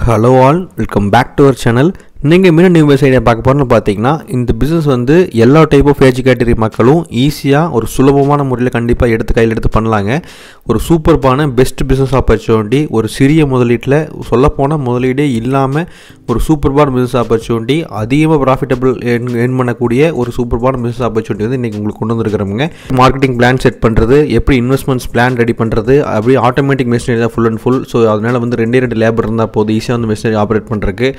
Hello all, welcome back to our channel. நீங்கள் மீண்டும் new business idea பார்க்க போகிறோன்னு பார்த்தீங்கன்னா இந்த பிஸ்னஸ் வந்து எல்லா டைப் ஆஃப் ஏஜ் கேட்டகரி மக்களும் ஈஸியாக ஒரு சுலபமான முறையில் கண்டிப்பாக கையில் எடுத்து பண்ணலாங்க. ஒரு சூப்பர்பான பெஸ்ட் பிஸ்னஸ் ஆப்பர்ச்சுனிட்டி, ஒரு சிறிய முதலீட்டில் சொல்லப்போனால் முதலீடே இல்லாமல் ஒரு சூப்பர்பான பிஸ்னஸ் ஆப்பர்ச்சுனிட்டி, அதிகமாக ப்ராஃபிட்டபிள் ஏர்ன் பண்ணக்கூடிய ஒரு சூப்பர்பான பிஸ்னஸ் ஆப்பர்ச்சுனிட்டி வந்து இன்றைக்கி உங்களுக்கு கொண்டு வந்துருக்கிறவங்க. மார்க்கெட்டிங் பிளான் செட் பண்ணுறது, எப்படி இன்வெஸ்ட்மெண்ட்ஸ் பிளான் ரெடி பண்ணுறது, அப்படியே ஆட்டோமேட்டிக் மிஷினரி தான் ஃபுல் அண்ட் ஃபுல். ஸோ அதனால் வந்து ரெண்டு லேபர் இருந்தால் போதும் ஈஸியாக வந்து மிஷினரி ஆப்ரேட் பண்ணுறதுக்கு.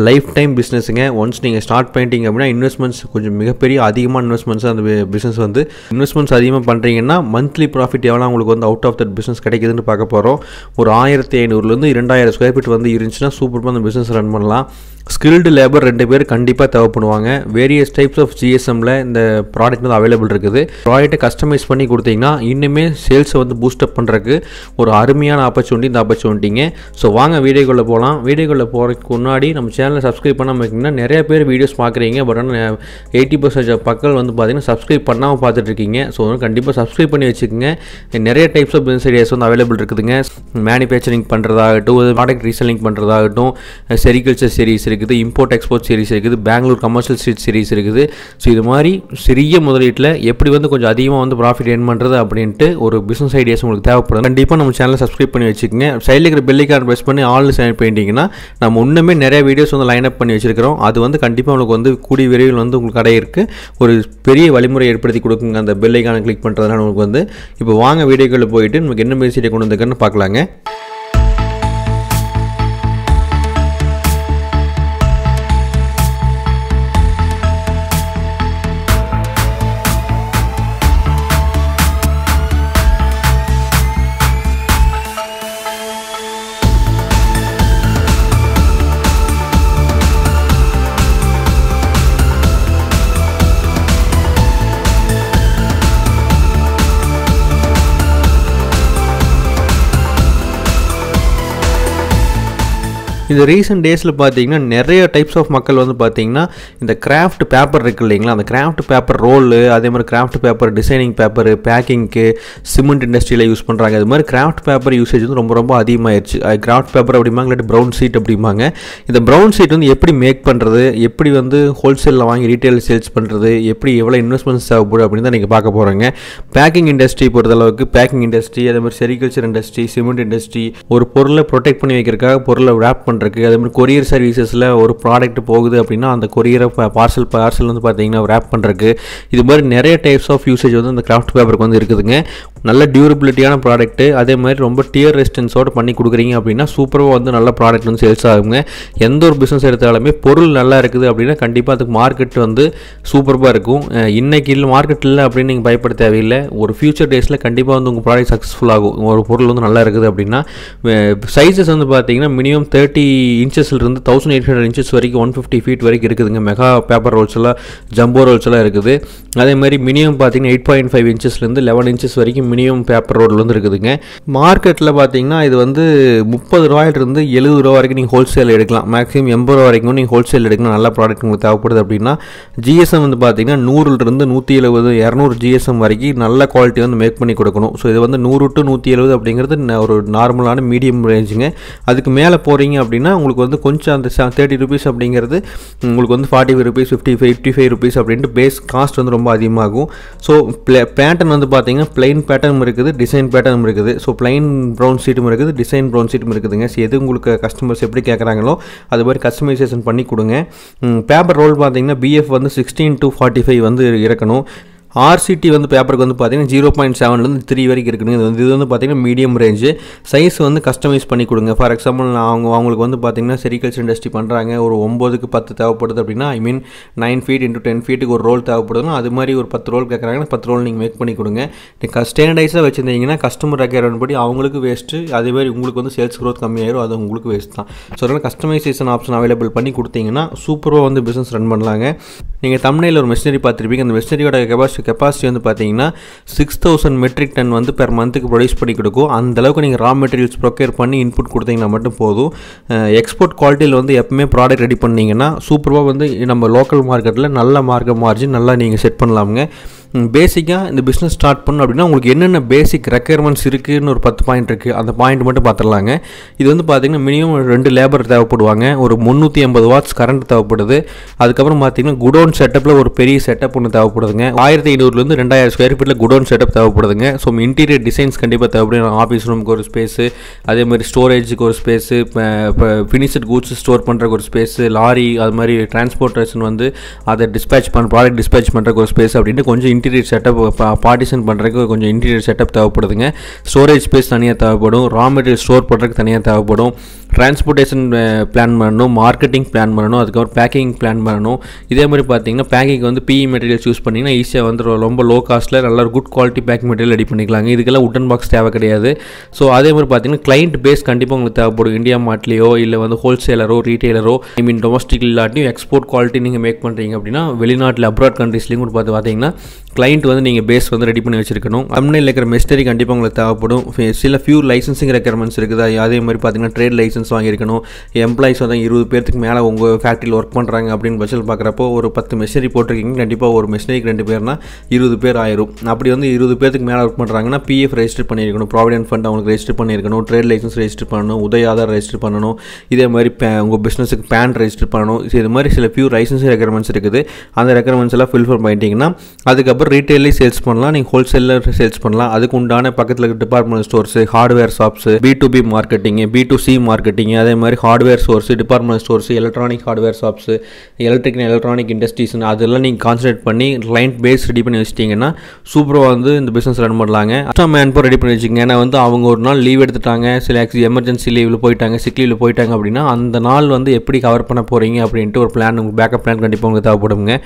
லைஃப் டைம் பிஸ்னஸுங்க. ஒன்ஸ் நீங்கள் ஸ்டார்ட் பண்ணிட்டீங்க அப்படின்னா இன்வெஸ்ட்மெண்ட்ஸ் கொஞ்சம் மிகப்பெரிய அதிகமான இன்வெஸ்ட்மெண்ட்ஸ் அந்த பிஸ்னஸ் வந்து இன்வெஸ்ட்மெண்ட்ஸ் அதிகமாக பண்ணுறீங்கன்னா மந்த்லி ப்ராஃபிட் எவ்வளோ உங்களுக்கு வந்து அவுட் ஆஃப் தட் பிஸ்னஸ் கிடைக்குதுன்னு பார்க்க போகிறோம். ஒரு 1500 2000 ஸ்கொயர் ஃபீட் வந்து இருந்துச்சுன்னா சூப்பராக அந்த பிஸ்னஸ் ரன் பண்ணலாம். ஸ்கில்டு லேபர் 2 பேர் கண்டிப்பாக தேவைப்படுவாங்க. வேரியஸ் டைப்ஸ் ஆஃப் ஜிஎஸ்எம்மில் இந்த ப்ராடக்ட் வந்து அவைலபிள் இருக்குது. ப்ராடக்ட்டை கஸ்டமைஸ் பண்ணி கொடுத்தீங்கன்னா இன்னுமே சேல்ஸை வந்து பூஸ்டப் பண்ணுறதுக்கு ஒரு அருமையான ஆப்பர்ச்சுனிட்டி இந்த ஆப்பர்ச்சுனிட்டிங்க. ஸோ வாங்க வீடியோக்குள்ளே போகலாம். வீடியோக்குள்ளே போகிறதுக்கு முன்னாடி நம்ம சேனலை சப்ஸ்கிரைப் பண்ணாமல் இருக்கீங்கன்னா நிறைய பேர் வீடியோஸ் பார்க்குறீங்க. பட் ஆனால் 80% மக்கள் வந்து பார்த்தீங்கன்னா சப்ஸ்கிரைப் பண்ணாமல் பார்த்துட்ருக்கீங்க. ஸோ கண்டிப்பாக சப்ஸ்கிரைப் பண்ணி வச்சுக்கோங்க. நிறைய டைப்ஸ் ஆஃப் பிஸ்னஸ் ஐடியாஸ் வந்து அவைலபிள் இருக்குதுங்க. மேனுஃபேக்சரிங் பண்ணுறதாகட்டும், ப்ராடக்ட் ரீசெல்லிங் பண்ணுறதாகட்டும், செரிகல்ச்சர் சீரிஸ் இருக்குது, இம்போர்ட் எக்ஸ்போர்ட் சீரிஸ் இருக்குது, பெங்களூர் கமர்ஷியல் ஸ்ட்ரீட் சீரிஸ் இருக்குது. ஸோ இது மாதிரி சிறிய முதலீட்டில் எப்படி வந்து கொஞ்சம் அதிகமாக வந்து ப்ராஃபிட் ஏர்ன் பண்ணுறது அப்படின்ட்டு ஒரு பிஸ்னஸ் ஐடியாஸ் உங்களுக்கு தேவைப்படும். கண்டிப்பாக நம்ம சேனலை சப்ஸ்கிரைப் பண்ணி வச்சுக்கோங்க. சைடில் இருக்கிற பெல் ஐகான் ப்ரெஸ் பண்ணி ஆல் செலக்ட் பண்ணிட்டீங்கன்னா நம்ம இன்னுமே நிறைய வீடியோஸ் வந்து லைன் அப் பண்ணி வச்சிருக்கிறோம். அது வந்து கண்டிப்பாக உங்களுக்கு வந்து கூடிய விரைவில் வந்து உங்களுக்கு கடை இருக்குது. ஒரு பெரிய வழிமுறை ஏற்படுத்தி கொடுக்குங்க அந்த பெல் ஐகானை கிளிக் பண்ணுறதுனால உங்களுக்கு வந்து. இப்போ வாங்க வீடியோக்குள்ளே போயிட்டு நமக்கு என்ன பிஸ்னஸ் ஐடியா கொண்டு வந்துருக்குன்னு பார்க்கலாங்க. இந்த ரீசெண்ட் டேஸில் பார்த்தீங்கன்னா நிறைய டைப்ஸ் ஆஃப் மக்கள் வந்து பார்த்தீங்கன்னா இந்த கிராஃப்ட் பேப்பர் இருக்குது இல்லைங்களா, அந்த கிராஃப்ட் பேப்பர் ரோலு, அதே மாதிரி கிராஃப்ட் பேப்பர் டிசைனிங் பேப்பர் பேக்கிங்க்கு சிமெண்ட் இண்டஸ்ட்ரியில் யூஸ் பண்ணுறாங்க. அது மாதிரி கிராஃப்ட் பேப்பர் யூசேஜ் வந்து ரொம்ப அதிகமாகிடுச்சு. கிராஃப்ட் பேப்பர் அப்படிம்பாங்க, இல்லாட்டி ப்ரௌன் ஷீட் அப்படிம்பாங்க. இந்த ப்ரௌன் ஷீட் வந்து எப்படி மேக் பண்ணுறது, எப்படி வந்து ஹோல்சேலில் வாங்கி ரீட்டைல் சேல்ஸ் பண்ணுறது, எப்படி எவ்வளோ இன்வெஸ்ட்மெண்ட்ஸ் தேவைப்படும் அப்படின்னு தான் நீங்கள் பார்க்க போகிறீங்க. பேக்கிங் இண்டஸ்ட்ரி பொறுத்தளவுக்கு பேக்கிங் இண்டஸ்ட்ரி, அதே மாதிரி செரிகல்ச்சர் இண்டஸ்ட்ரி, சிமெண்ட் இண்டஸ்ட்ரி, ஒரு பொருளை ப்ரொடெக்ட் பண்ணி வைக்கிறதுக்காக பொருளை ரேப் பண்ணுறது, அதே மாதிரி கொரியர் சர்வீசஸில் ஒரு ப்ராடக்ட் போகுது அப்படின்னா அந்த கொரியரை பார்சல் வந்து பார்த்தீங்கன்னா ரேப் பண்ணுறதுக்கு, இது மாதிரி நிறைய டைப்ஸ் ஆஃப் யூசேஜ் வந்து அந்த கிராஃப்ட் பேப்பருக்கு வந்து இருக்குதுங்க. நல்ல டியூரபிலிட்டியான ப்ராடக்ட்டு, அதே மாதிரி ரொம்ப டியர் ரெசிஸ்டன்ஸோடு பண்ணி கொடுக்குறீங்க அப்படின்னா சூப்பராக வந்து நல்ல ப்ராடக்ட் வந்து சேல்ஸ் ஆகுங்க. எந்த ஒரு பிஸ்னஸ் எடுத்தாலுமே பொருள் நல்லா இருக்குது அப்படின்னா கண்டிப்பாக அதுக்கு மார்க்கெட் வந்து சூப்பராக இருக்கும். இன்றைக்கி இல்லை மார்க்கெட் இல்லை அப்படின்னு நீங்கள் பயப்பட தேவையில்லை. ஒரு ஃபியூச்சர் டேஸில் கண்டிப்பாக வந்து உங்கள் ப்ராடக்ட் சக்ஸஸ்ஃபுல் ஆகும். ஒரு பொருள் வந்து நல்லா இருக்குது அப்படின்னா சைஸஸ் வந்து பார்த்தீங்கன்னா மினிமம் 30 இன்ச்சஸ்லேருந்து 1800 இன்ச்சஸ் வரைக்கும் 150 ஃபீட் வரைக்கும் இருக்குதுங்க. மெகா பேப்பர் ரோல்ஸ் எல்லாம், ஜம்போ ரோல்ஸ் எல்லாம் இருக்குது. அதே மாதிரி மினிமம் பார்த்தீங்கன்னா 8.5 இன்ச்சஸ்லேருந்து 11 இன்ச்சஸ் வரைக்கும் மினிமம் பேப்பர் ரோல் வந்து இருக்குதுங்க. மார்க்கெட்டில் பார்த்தீங்கன்னா இது வந்து 30 ரூபாயிலிருந்து 70 ரூபா வரைக்கும் நீங்கள் ஹோல்சேல் எடுக்கலாம். மேக்ஸிமம் 80 ரூபா வரைக்கும் நீங்கள் ஹோல்சேல் எடுக்கலாம். நல்ல ப்ராடக்ட் உங்களுக்கு தேவைப்படுது அப்படின்னா ஜிஎஸ்எம் வந்து பார்த்தீங்கன்னா 100லிருந்து 170 200 ஜிஎஸ்எம் வரைக்கும் நல்ல குவாலிட்டி வந்து மேக் பண்ணி கொடுக்கணும். ஸோ இது வந்து 100 to 170 அப்படிங்கிறது ஒரு நார்மலான மீடியம் ரேஞ்சுங்க. அதுக்கு மேலே போகிறீங்க அப்படின்னா உங்களுக்கு வந்து கொஞ்சம் அந்த 30 ரூபீஸ் அப்படிங்கிறது உங்களுக்கு வந்து 45 ரூபீஸ் 55 ரூபீஸ் அப்படின்ட்டு பேஸ் காஸ்ட் வந்து ரொம்ப அதிகமாகும். ஸோ பேட்டர்ன் வந்து பார்த்தீங்கன்னா பிளைன் பேட்டர்னும் இருக்குது, டிசைன் பேட்டர்னும் இருக்குது. ஸோ பிளைன் ப்ரௌன் ஷீட்டும் இருக்குது, டிசைன் ப்ரௌன் ஷீட்டும் இருக்குதுங்க. ஸோ எது உங்களுக்கு கஸ்டமர்ஸ் எப்படி கேட்குறாங்களோ அது மாதிரி கஸ்டமைசேஷன் பண்ணி கொடுங்க. பேப்பர் ரோல் பார்த்தீங்கன்னா பிஎஃப் வந்து 16 to 45 வந்து இருக்கணும். ஆர்சிடி வந்து பேப்பருக்கு வந்து பார்த்தீங்கன்னா 0.7லேருந்து 3 வரைக்கும் இருக்குதுங்க. இது வந்து பார்த்தீங்கன்னா மீடியம் ரேஞ்சு. சைஸ் வந்து கஸ்டமைஸ் பண்ணி கொடுங்க. ஃபார் எக்ஸாம்பிள் அவங்களுக்கு வந்து பார்த்தீங்கன்னா செரிகல்ச்சர் இண்டஸ்ட்ரி பண்ணுறாங்க, ஒரு 9க்கு 10 தேவைப்படுது அப்படின்னா 9 ஃபீட் into 10 ஃபீட்டுக்கு ஒரு ரோல் தேவைப்படுதுன்னா அது மாதிரி ஒரு 10 ரோல் கேட்குறாங்கன்னா 10 ரோல் நீங்கள் மேக் பண்ணி கொடுங்க. நீங்கள் ஸ்டாண்டர்டைஸாக வச்சுருந்தீங்கன்னா கஸ்டமர் ரெக்யர்மெண்ட் படி அவங்களுக்கு வேஸ்ட்டு, அதே மாதிரி உங்களுக்கு வந்து சேல்ஸ் க்ரோத் கம்மியாயிரும், அது உங்களுக்கு வேஸ்ட் தான். ஸோ அதனால் கஸ்டமைசேஷன் ஆப்ஷன் அவைலபிள் பண்ணி கொடுத்தீங்கன்னா சூப்பராக வந்து பிஸ்னஸ் ரன் பண்ணலாங்க. நீங்கள் தமிழில் ஒரு மிஷினரி பார்த்துருப்பீங்க. அந்த மிஷினரியோட கெப்பாசிட்டி வந்து பார்த்தீங்கன்னா 6000 மெட்ரிக் டன் வந்து பெர் மந்த்துக்கு ப்ரொடியூஸ் பண்ணி கொடுக்கும். அந்தளவுக்கு நீங்கள் ரா மெட்டீரியல்ஸ் ப்ரொக்யூர் பண்ணி இன்புட் கொடுத்தீங்கன்னா மட்டும் போதும். எக்ஸ்போர்ட் குவாலிட்டியில் வந்து எப்பவுமே ப்ராடக்ட் ரெடி பண்ணிங்கன்னா சூப்பராக வந்து நம்ம லோக்கல் மார்க்கெட்டில் நல்ல மார்ஜின் நல்லா நீங்கள் செட் பண்ணலாமுங்க. பேசிக்காக இந்த பிஸ்னஸ் ஸ்டார்ட் பண்ணணும் அப்படின்னா உங்களுக்கு என்னென்ன பேசிக் ரெக்யர்மெண்ட்ஸ் இருக்குதுன்னு ஒரு 10 பாயிண்ட் இருக்குது. அந்த பாயிண்ட் மட்டும் பார்த்துடலாங்க. இது வந்து பார்த்திங்கன்னா மினிமம் 2 லேபர் தேவைப்படுவாங்க, ஒரு 380 வாட்ஸ் கரண்ட் தேவைப்படுது. அதுக்கப்புறம் பார்த்திங்கன்னா குடோன் செட்டப்பில் ஒரு பெரிய செட்டப் ஒன்று தேவைப்படுதுங்க. 1500 2000 ஸ்கொயர் ஃபீட்டில் குடோன் செட்டப் தேவைப்படுதுங்க. ஸோ இன்டீரியர் டிசைன்ஸ் கண்டிப்பாக தேவைப்படும். ஆஃபீஸ் ரூமுக்கு ஒரு ஸ்பேஸு, அதே மாதிரி ஸ்டோரேஜுக்கு ஒரு ஸ்பேஸு, ஃபினிஷ்டு கூட்ஸ் ஸ்டோர் பண்ணுறக்கு ஒரு ஸ்பேஸு, லாரி அது மாதிரி டிரான்ஸ்போர்ட்டேஷன் வந்து அதை ப்ராடக்ட் டிஸ்பேச் பண்ணுறக்கு ஒரு ஸ்பேஸ் அப்படின்ட்டு கொஞ்சம் இன்டீரியர் செட்டப் பார்ட்டிஷன் பண்ணுறதுக்கு கொஞ்சம் இன்டீரியர் செட்டப் தேவைப்படுதுங்க. ஸ்டோரேஜ் ஸ்பேஸ் தனியாக தேவைப்படும், ரா மெட்டீரியல் ஸ்டோர் பண்ணுறதுக்கு தனியாக தேவைப்படும், டிரான்ஸ்போர்ட்டேஷன் பிளான் பண்ணணும், மார்க்கெட்டிங் பிளான் பண்ணணும், அதுக்கப்புறம் பேக்கிங் பிளான் பண்ணணும். இதே மாதிரி பார்த்தீங்கன்னா பேக்கிங் வந்து பிஇ மெட்டீரியல்ஸ் யூஸ் பண்ணிங்கன்னா ஈஸியாக வந்து ரொம்ப லோ காஸ்ட்டில் நல்ல good quality packing material ready பண்ணிக்கலாங்க. இதுக்கெல்லாம் உட்டன் பாக்ஸ் தேவை கிடையாது. ஸோ அதே மாதிரி பார்த்தீங்கன்னா கிளைண்ட் பேஸ் கண்டிப்பாக உங்களுக்கு தேவைப்படும். இந்தியா மார்ட்லேயோ இல்லை வந்து ஹோல்சேலரோ ரீட்டெயிலரோ டொமஸ்டிக் இல்லாட்டியும் எக்ஸ்போர்ட் குவாலிட்டி நீங்கள் மேக் பண்ணுறீங்க அப்படின்னா வெளிநாட்டில் அப்ராட் கண்ட்ரீஸ்லேயும் கூட பார்த்தீங்கன்னா கிளைண்ட் வந்து நீங்கள் பேஸ் வந்து ரெடி பண்ணி வச்சிருக்கணும். கம்பெனியில் இருக்கிற மெஸ்டரி கண்டிப்பாக உங்களுக்கு தேவைப்படும். சில ஃபியூ லைசன்சிங் ரெக்யர்மெண்ட்ஸ் இருக்குது. அதே மாதிரி பார்த்தீங்கன்னா ட்ரேட் லைசன்ஸ் வாங்கியிருக்கணும். எம்ப்ளாயிஸ் வந்து 20 பேருக்கு மேலே உங்கள் ஃபேக்ட்ரியில் ஒர்க் பண்ணுறாங்க அப்படின்னு பட்சத்தில் பார்க்குறப்போ ஒரு 10 மெஷினரி போட்டிருக்கீங்க, கண்டிப்பாக ஒரு மெஷினரிக்கு 2 பேர்னா 20 பேர் ஆயிரும். அப்படி வந்து 20 பேருக்கு மேலே ஒர்க் பண்ணுறாங்கன்னா பிஎஃப் ரெஜிஸ்டர் பண்ணியிருக்கணும், ப்ராவிடென்ட் ஃபண்ட் அவங்களுக்கு ரெஜிஸ்டர் பண்ணியிருக்கணும், ட்ரேட் லைசன்ஸ் ரெஜிஸ்டர் பண்ணணும், உதய ஆதார் ரெஜிஸ்டர் பண்ணணும், இதே மாதிரி உங்கள் பிஸ்னஸுக்கு பேன் ரெஜிஸ்டர் பண்ணணும். இது மாதிரி சில ஃபியூ லைசன்ஸ் ரெக்யர்மெண்ட்ஸ் இருக்குது. அந்த ரெக்யர்மெண்ட்ஸ் எல்லாம் ஃபில்ஃபில் பண்ணிட்டீங்கன்னா அதுக்கப்புறம் ரீட்டெயிலே சேல்ஸ் பண்ணலாம், நீங்கள் ஹோல்சேலில் சேல்ஸ் பண்ணலாம். அதுக்கு உண்டான பக்கத்தில் department stores, hardware shops, B2B marketing, B2C marketing, அதே மாதிரி hardware stores, department stores, electronic hardware shops, electronic industries அதெல்லாம் நீங்கள் கான்சன்ட்ரேட் பண்ணி கிளைண்ட் பேஸ் ரெடி பண்ணி வச்சிட்டிங்கன்னா சூப்பராக வந்து இந்த பிஸ்னஸ் ரன் பண்ணலாங்க. எக்ஸ்ட்ரா மேன் பவர் ரெடி பண்ணி வச்சுக்கோங்க. ஏன்னா வந்து அவங்க ஒரு நாள் லீவ் எடுத்துட்டாங்க, சில எமர்ஜென்சி லீவில் போயிட்டாங்க, சிக் லீவில் போயிட்டாங்க அப்படின்னா அந்த நாள் வந்து எப்படி கவர் பண்ண போகிறீங்க அப்படின்ட்டு ஒரு பிளான், உங்களுக்கு பேக்கப் பிளான் கண்டிப்பாக உங்களுக்கு தேவைப்படுங்க.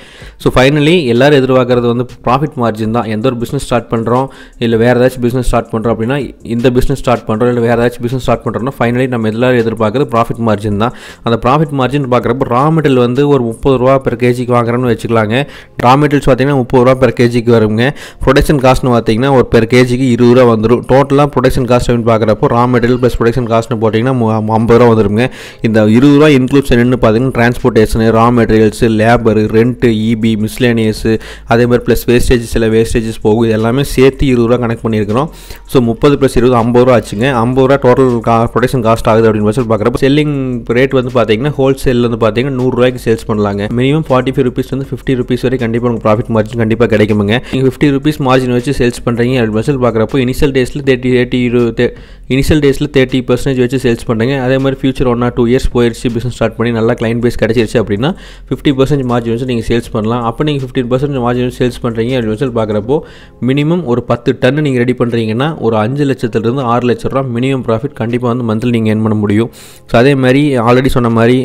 ஸோ ஃபைனலி எல்லோரும் எதிர்பார்க்குறது வந்து ப்ராஃபிட் மார்ஜின் தான். எந்த ஒரு பிஸ்னஸ் ஸ்டார்ட் பண்ணுறோம் இல்லை வேறு ஏதாச்சும் பிஸ்னஸ் ஸ்டார்ட் பண்ணுறோம் அப்படின்னா, இந்த பிஸ்னஸ் ஸ்டார்ட் பண்ணுறோம் இல்லை வேறு ஏதாச்சும் பிஸ்னஸ் ஸ்டார்ட் பண்ணுறோம்னா ஃபைனலி நம்ம எல்லோரும் எதிர்பார்க்குறது ப்ராஃபிட் மார்ஜின் தான். அந்த ப்ராஃபிட் மார்ஜின் பார்க்குறப்ப ரா மெட்டீரியல் வந்து ஒரு 30 ரூபா பெர் கேஜிக்கு வாங்குறோன்னு வச்சுக்கலாங்க. ரா மெட்டீரியல்ஸ் பார்த்தீங்கன்னா 30 ரூபா பெர் கேஜிக்கு வருங்க. ப்ரொடக்ஷன் காஸ்ட்னு பார்த்தீங்கன்னா ஒரு பெர் கேஜிக்கு 20 ரூபா வந்துடும். டோட்டலாக ப்ரொடக்ஷன் காஸ்ட் அப்படின்னு பார்க்குறப்போ ரா மெட்டீரியல் ப்ளஸ் ப்ரொடக்ஷன் காஸ்ட்னு போட்டிங்கன்னா 50 ரூபா வந்துருங்க. இந்த 20 ரூபா இன்க்ளூட்ஸ் என்னென்னு பார்த்தீங்கன்னா transportation, raw materials, labour, rent, EB, miscellaneous, அதே மாதிரி ப்ளஸ் வேஸ்டேஜ், சில வேஸ்டேஜஸ் போகும். இது எல்லாமே சேர்த்து 20 ரூபா கனெக்ட் பண்ணியிருக்கிறோம். ஸோ 30 + 20 50 ரூபா ஆச்சுங்க. 50 ரூபா டோட்டல் ப்ரொடக்ஷன் காஸ்ட் ஆகுது அப்படின்னு சொல்லி பார்க்குறப்ப செல்லிங் ரேட் வந்து பார்த்தீங்கன்னா ஹோல்சேலில் வந்து பார்த்தீங்கன்னா 100 ரூபாய்க்கு சேல்ஸ் பண்ணலாங்க. மினிமம் 45 ருபீஸ் வந்து 50 ருபீஸ் வரை கண்டிப்பாக உங்களுக்கு ப்ராஃபிட் மார்ஜின் கண்டிப்பாக கிடைக்குங்க. நீங்கள் 50 ருபீஸ் மார்ஜின் வச்சு சேல்ஸ் பண்ணுறீங்க அப்படின்னு சொல்லி பார்க்குறப்போ இனிஷியல் டேஸில் 30% வச்சு சேல்ஸ் பண்ணுறீங்க. அதே மாதிரி ஃபியூச்சர் 1 or 2 இயர்ஸ் போயிடுச்சு, பிஸ்னஸ் ஸ்டார்ட் பண்ணி நல்லா கிளைண்ட் பேஸ் கிடச்சிருச்சு அப்படின்னா 50% மார்ஜின் வச்சு நீங்கள் சேல்ஸ் பண்ணலாம். அப்போ நீங்கள் 15% மார்ஜின் வச்சு சேல்ஸ் பண்ணுறீங்க அப்படின்னு சொல்லி பார்க்குறப்போ மினிமம் ஒரு 10 டன் நீங்கள் ரெடி பண்ணுறீங்கன்னா ஒரு 5 லட்சத்துலேருந்து 6 லட்ச ரூபா மினிமம் ப்ராஃபிட் கண்டிப்பாக வந்து மந்த்லி நீங்கள் ஏர்ன் பண்ண முடியும். ஸோ அதே மாதிரி ஆல்ரெடி சொன்ன மாதிரி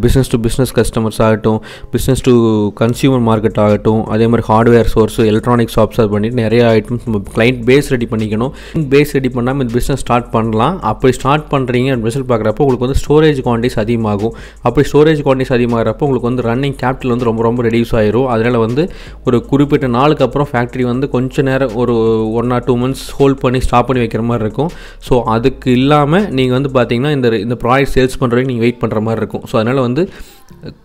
பிஸ்னஸ் டு பிஸ்னஸ் கஸ்டமர்ஸ் ஆகட்டும், பிஸ்னஸ் டு கன்சியூமர் மார்க்கெட் ஆகட்டும், அதே மாதிரி ஹார்ட்வேர் சோர்ஸ், எலக்ட்ரானிக் ஷாப்ஸ் அது பண்ணிட்டு நிறைய ஐட்டம்ஸ் கிளைண்ட் பேஸ் ரெடி பண்ணிக்கணும். பேஸ் ரெடி பண்ணாமல் இந்த பிஸ்னஸ் ஸ்டார்ட் பண்ணலாம். அப்படி ஸ்டார்ட் பண்ணுறீங்க அப்படின்னு சொல்லி பார்க்குறப்போ உங்களுக்கு வந்து ஸ்டோரேஜ் குவான்டிட்டிஸ் அதிகமாகும். அப்படி ஸ்டோரேஜ் குவான்டிட்டிஸ் அதிகமாகிறப்போ உங்களுக்கு வந்து ரன்னிங் கேபிட்டல் வந்து ரொம்ப ரெடியூஸ் ஆயிரும். அதனால் வந்து ஒரு குறிப்பிட்ட நாளுக்கு அப்புறம் ஃபேக்ட்ரி வந்து கொஞ்சம் நேரம் ஒரு 1 or 2 months ஹோல்ட் பண்ணி ஸ்டாப் பண்ணி வைக்கிற மாதிரி இருக்கும். ஸோ அதுக்கு இல்லாமல் நீங்கள் வந்து பார்த்தீங்கன்னா இந்த ப்ராடக்ட் சேல்ஸ் பண்ணுறதுக்கு நீங்கள் வெயிட் பண்ணுற மாதிரி இருக்கும். ஸோ அதனால் வந்து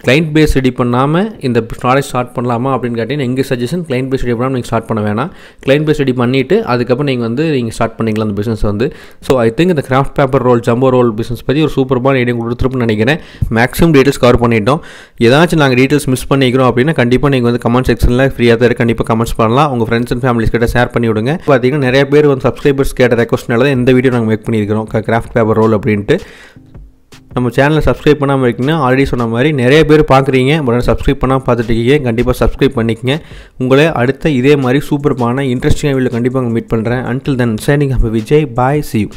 கிளைண்ட் பேஸ் ரெடி பண்ணாமல் இந்த ப்ராடக்ட் ஸ்டார்ட் பண்ணலாமா அப்படின்னு கேட்டீங்கன்னா எங்கள் சஜஷன் கிளைண்ட் பேஸ் ரெடி பண்ணாமல் நீங்கள் ஸ்டார்ட் பண்ண வேணாம். கிளைண்ட் பேஸ் ரெடி பண்ணிவிட்டு அதுக்கப்புறம் நீங்கள் ஸ்டார்ட் பண்ணிக்கலாம் அந்த பிஸ்னஸ் வந்து. ஸோ ஐ திங்க் இந்த craft paper roll, jumbo roll business பற்றி ஒரு சூப்பரான ஐடியா கொடுத்துருப்புன்னு நினைக்கிறேன். மேக்ஸிமம் டீட்டெயில்ஸ் கவர் பண்ணிட்டோம். ஏதாச்சும் நாங்கள் டீட்டெயில்ஸ் மிஸ் பண்ணிக்கிறோம் அப்படின்னா கண்டிப்பாக நீங்கள் வந்து கமெண்ட் செக்ஷனில் ஃப்ரீயாக தான் கண்டிப்பாக கமெண்ட்ஸ் பண்ணலாம். உங்கள் ஃப்ரெண்ட்ஸ் அண்ட் ஃபேமிலிஸ் கிட்ட ஷேர் பண்ணி விடுங்க. பார்த்தீங்கன்னா நிறைய பேர் வந்து சப்ஸ்கிரைபர்ஸ் கேட்ட ரெக்வஸ்ட்னால தான் இந்த வீடியோ நாங்கள் மேக் பண்ணியிருக்கிறோம், கிராஃப்ட் பேப்பர் ரோல் அப்படின்ட்டு. நம்ம சேனலை சப்ஸ்கிரைப் பண்ணாமல் இருக்கீங்கன்னா ஆல்ரெடி சொன்ன மாதிரி நிறைய பேர் பார்க்குறீங்க, பட் சப்ஸ்கிரைப் பண்ணாமல் பார்த்துட்டு இருக்கீங்க. கண்டிப்பாக சப்ஸ்கிரைப் பண்ணிக்கங்க. உங்களை அடுத்த இதே மாதிரி சூப்பரான இன்ட்ரெஸ்டிங்காக வீடியோ கண்டிப்பாக மீட் பண்ணுறேன். Until then signing off Vijay, bye, see you.